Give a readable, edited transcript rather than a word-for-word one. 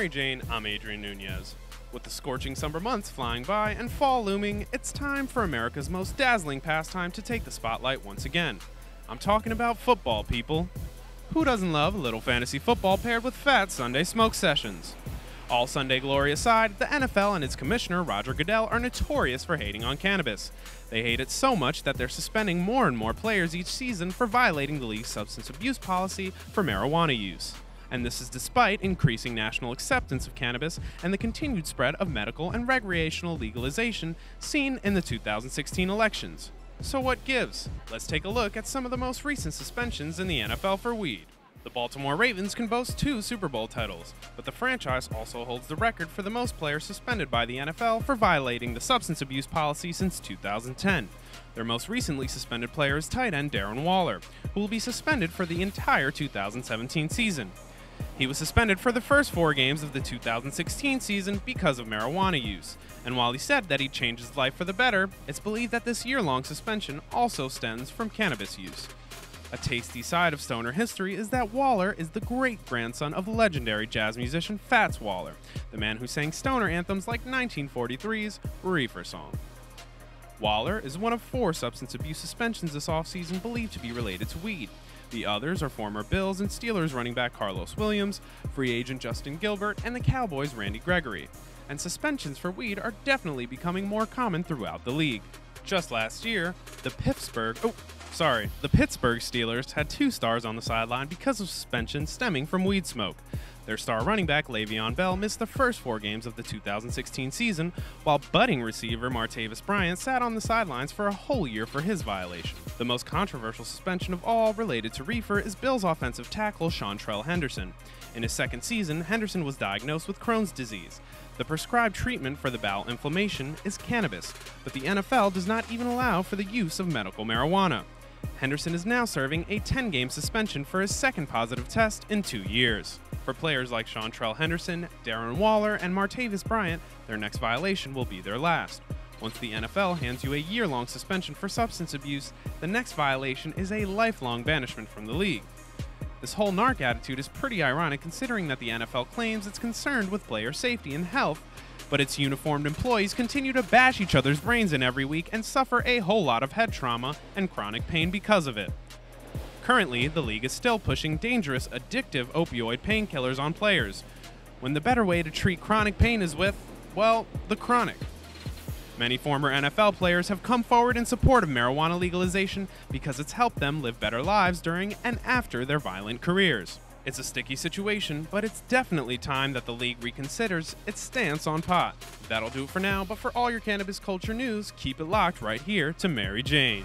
Mary Jane, I'm Adrian Nunez. With the scorching summer months flying by and fall looming, it's time for America's most dazzling pastime to take the spotlight once again. I'm talking about football, people. Who doesn't love a little fantasy football paired with fat Sunday smoke sessions? All Sunday glory aside, the NFL and its commissioner, Roger Goodell, are notorious for hating on cannabis. They hate it so much that they're suspending more and more players each season for violating the league's substance abuse policy for marijuana use. And this is despite increasing national acceptance of cannabis and the continued spread of medical and recreational legalization seen in the 2016 elections. So what gives? Let's take a look at some of the most recent suspensions in the NFL for weed. The Baltimore Ravens can boast 2 Super Bowl titles, but the franchise also holds the record for the most players suspended by the NFL for violating the substance abuse policy since 2010. Their most recently suspended player is tight end Darren Waller, who will be suspended for the entire 2017 season. He was suspended for the first 4 games of the 2016 season because of marijuana use, and while he said that he'd change his life for the better, it's believed that this year-long suspension also stems from cannabis use. A tasty side of stoner history is that Waller is the great-grandson of legendary jazz musician Fats Waller, the man who sang stoner anthems like 1943's Reefer Song. Waller is one of 4 substance abuse suspensions this offseason believed to be related to weed. The others are former Bills and Steelers running back Carlos Williams, free agent Justin Gilbert, and the Cowboys' Randy Gregory. And suspensions for weed are definitely becoming more common throughout the league. Just last year, the Pittsburgh Steelers had 2 stars on the sideline because of suspension stemming from weed smoke. Their star running back Le'Veon Bell missed the first 4 games of the 2016 season, while budding receiver Martavis Bryant sat on the sidelines for a whole year for his violation. The most controversial suspension of all related to reefer is Bills offensive tackle Seantrell Henderson. In his second season, Henderson was diagnosed with Crohn's disease. The prescribed treatment for the bowel inflammation is cannabis, but the NFL does not even allow for the use of medical marijuana. Henderson is now serving a 10-game suspension for his second positive test in 2 years. For players like Seantrell Henderson, Darren Waller, and Martavis Bryant, their next violation will be their last. Once the NFL hands you a year-long suspension for substance abuse, the next violation is a lifelong banishment from the league. This whole narc attitude is pretty ironic considering that the NFL claims it's concerned with player safety and health, but its uniformed employees continue to bash each other's brains in every week and suffer a whole lot of head trauma and chronic pain because of it. Currently, the league is still pushing dangerous, addictive opioid painkillers on players, when the better way to treat chronic pain is with, well, the chronic. Many former NFL players have come forward in support of marijuana legalization because it's helped them live better lives during and after their violent careers. It's a sticky situation, but it's definitely time that the league reconsiders its stance on pot. That'll do it for now, but for all your cannabis culture news, keep it locked right here to Mary Jane.